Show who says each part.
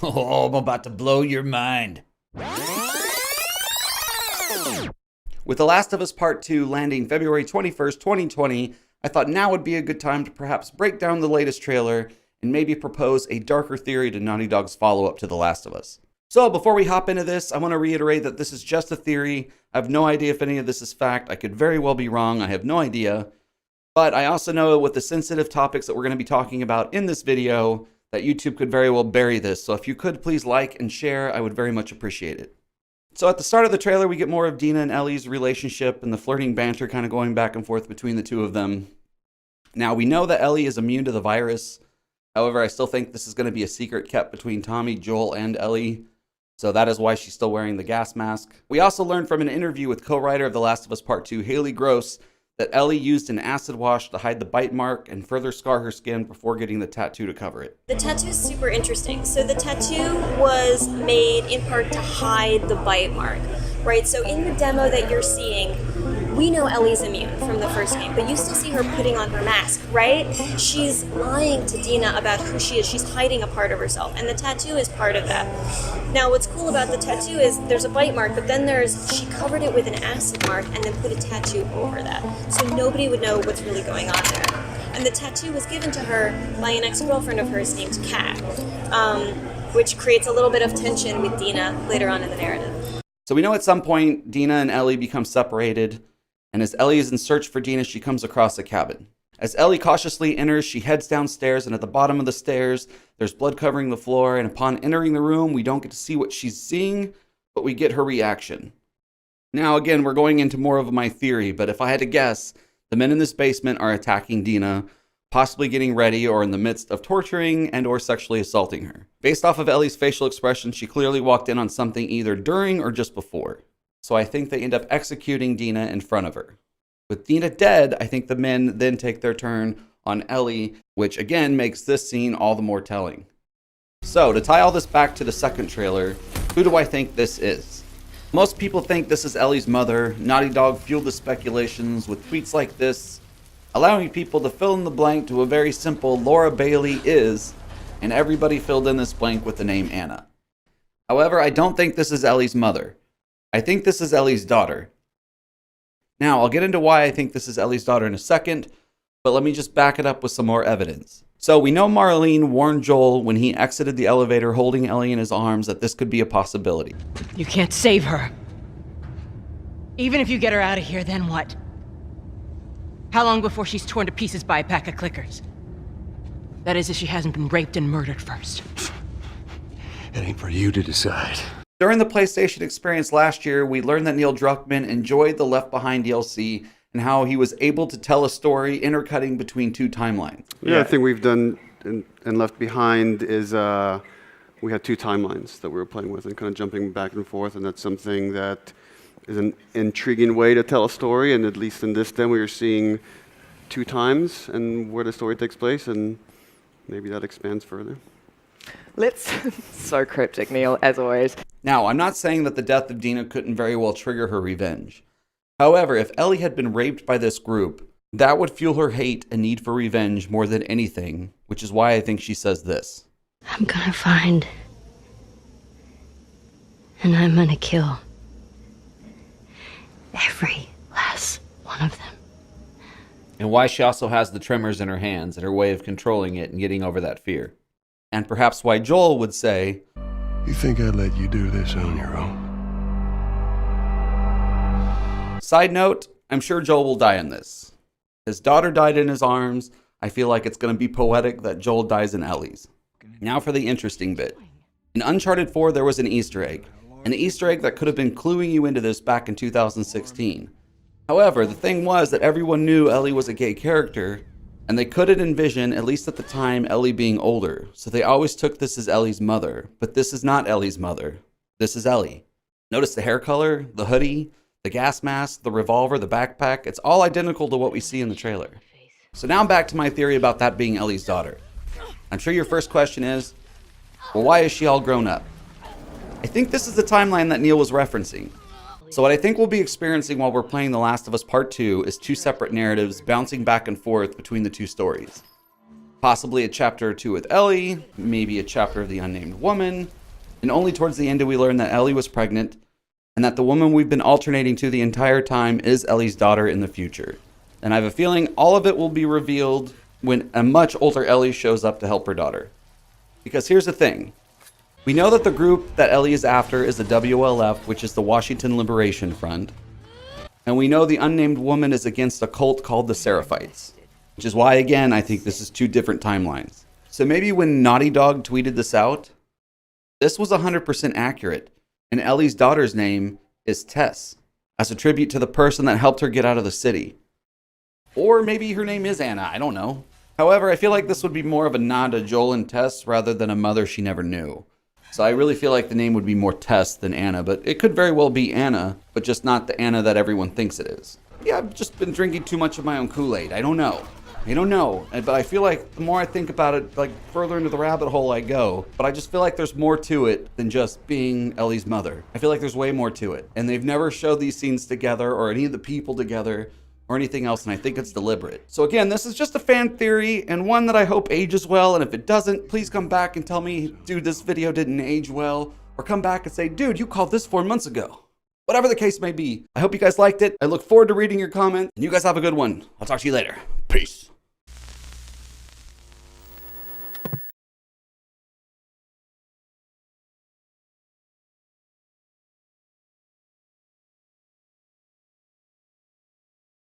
Speaker 1: Oh, I'm about to blow your mind. With The Last of Us Part 2 landing February 21st, 2020, I thought now would be a good time to perhaps break down the latest trailer and maybe propose a darker theory to Naughty Dog's follow-up to The Last of Us. So before we hop into this, I want to reiterate that this is just a theory. I have no idea if any of this is fact. I could very well be wrong. I have no idea. But I also know with the sensitive topics that we're going to be talking about in this video, that YouTube could very well bury this. So if you could please like and share, I would very much appreciate it. So at the start of the trailer, we get more of Dina and Ellie's relationship and the flirting banter kind of going back and forth between the two of them. Now, we know that Ellie is immune to the virus. However, I still think this is going to be a secret kept between Tommy, Joel, and Ellie. So that is why she's still wearing the gas mask. We also learned from an interview with co-writer of The Last of Us Part 2, Haley Gross, that Ellie used an acid wash to hide the bite mark and further scar her skin before getting the tattoo to cover it.
Speaker 2: The tattoo is super interesting. So the tattoo was made in part to hide the bite mark, right? So in the demo that you're seeing, we know Ellie's immune from the first game, but you still see her putting on her mask, right? She's lying to Dina about who she is. She's hiding a part of herself, and the tattoo is part of that. Now, what's cool about the tattoo is there's a bite mark, but then she covered it with an acid mark and then put a tattoo over that. So nobody would know what's really going on there. And the tattoo was given to her by an ex-girlfriend of hers named Kat, which creates a little bit of tension with Dina later on in the narrative.
Speaker 1: So we know at some point Dina and Ellie become separated, and as Ellie is in search for Dina, she comes across a cabin. As Ellie cautiously enters, she heads downstairs, and at the bottom of the stairs, there's blood covering the floor, and upon entering the room, we don't get to see what she's seeing, but we get her reaction. Now, again, we're going into more of my theory, but if I had to guess, the men in this basement are attacking Dina, possibly getting ready or in the midst of torturing and or sexually assaulting her. Based off of Ellie's facial expression, she clearly walked in on something either during or just before. So I think they end up executing Dina in front of her. With Dina dead, I think the men then take their turn on Ellie, which again makes this scene all the more telling. So to tie all this back to the second trailer, who do I think this is? Most people think this is Ellie's mother. Naughty Dog fueled the speculations with tweets like this, allowing people to fill in the blank to a very simple Laura Bailey is, and everybody filled in this blank with the name Anna. However, I don't think this is Ellie's mother. I think this is Ellie's daughter. Now, I'll get into why I think this is Ellie's daughter in a second, but let me just back it up with some more evidence. So we know Marlene warned Joel when he exited the elevator holding Ellie in his arms that this could be a possibility.
Speaker 3: You can't save her. Even if you get her out of here, then what? How long before she's torn to pieces by a pack of clickers? That is, if she hasn't been raped and murdered first.
Speaker 4: It ain't for you to decide.
Speaker 1: During the PlayStation experience last year, we learned that Neil Druckmann enjoyed the Left Behind DLC and how he was able to tell a story intercutting between two timelines.
Speaker 5: Yeah, I think we've done in Left Behind is we had two timelines that we were playing with and kind of jumping back and forth, and that's something that is an intriguing way to tell a story, and at least in this demo we were seeing two times and where the story takes place, and maybe that expands further.
Speaker 6: So cryptic, Neil, as always.
Speaker 1: Now, I'm not saying that the death of Dina couldn't very well trigger her revenge. However, if Ellie had been raped by this group, that would fuel her hate and need for revenge more than anything, which is why I think she says this.
Speaker 7: I'm gonna find, and I'm gonna kill every last one of them.
Speaker 1: And why she also has the tremors in her hands and her way of controlling it and getting over that fear. And perhaps why Joel would say,
Speaker 4: You think I'd let you do this on your own?
Speaker 1: Side note, I'm sure Joel will die in this. His daughter died in his arms. I feel like it's going to be poetic that Joel dies in Ellie's. Now for the interesting bit. In Uncharted 4, there was an Easter egg. An Easter egg that could have been cluing you into this back in 2016. However, the thing was that everyone knew Ellie was a gay character, and they couldn't envision, at least at the time, Ellie being older. So they always took this as Ellie's mother. But this is not Ellie's mother. This is Ellie. Notice the hair color, the hoodie, the gas mask, the revolver, the backpack. It's all identical to what we see in the trailer. So now back to my theory about that being Ellie's daughter. I'm sure your first question is, well, why is she all grown up? I think this is the timeline that Neil was referencing. So what I think we'll be experiencing while we're playing The Last of Us Part 2 is two separate narratives bouncing back and forth between the two stories. Possibly a chapter or two with Ellie, maybe a chapter of the unnamed woman. And only towards the end do we learn that Ellie was pregnant and that the woman we've been alternating to the entire time is Ellie's daughter in the future. And I have a feeling all of it will be revealed when a much older Ellie shows up to help her daughter. Because here's the thing. We know that the group that Ellie is after is the WLF, which is the Washington Liberation Front. And we know the unnamed woman is against a cult called the Seraphites. Which is why, again, I think this is two different timelines. So maybe when Naughty Dog tweeted this out, this was 100% accurate. And Ellie's daughter's name is Tess, as a tribute to the person that helped her get out of the city. Or maybe her name is Anna, I don't know. However, I feel like this would be more of a nod to Joel and Tess rather than a mother she never knew. So I really feel like the name would be more Tess than Anna, but it could very well be Anna, but just not the Anna that everyone thinks it is. Yeah, I've just been drinking too much of my own Kool-Aid. I don't know, but I feel like the more I think about it, like further into the rabbit hole I go, but I just feel like there's more to it than just being Ellie's mother. I feel like there's way more to it. And they've never showed these scenes together or any of the people together or anything else, and I think it's deliberate. So again, this is just a fan theory and one that I hope ages well, and if it doesn't, please come back and tell me, dude, this video didn't age well, or come back and say, dude, you called this 4 months ago. Whatever the case may be, I hope you guys liked it. I look forward to reading your comments, and you guys have a good one. I'll talk to you later. Peace.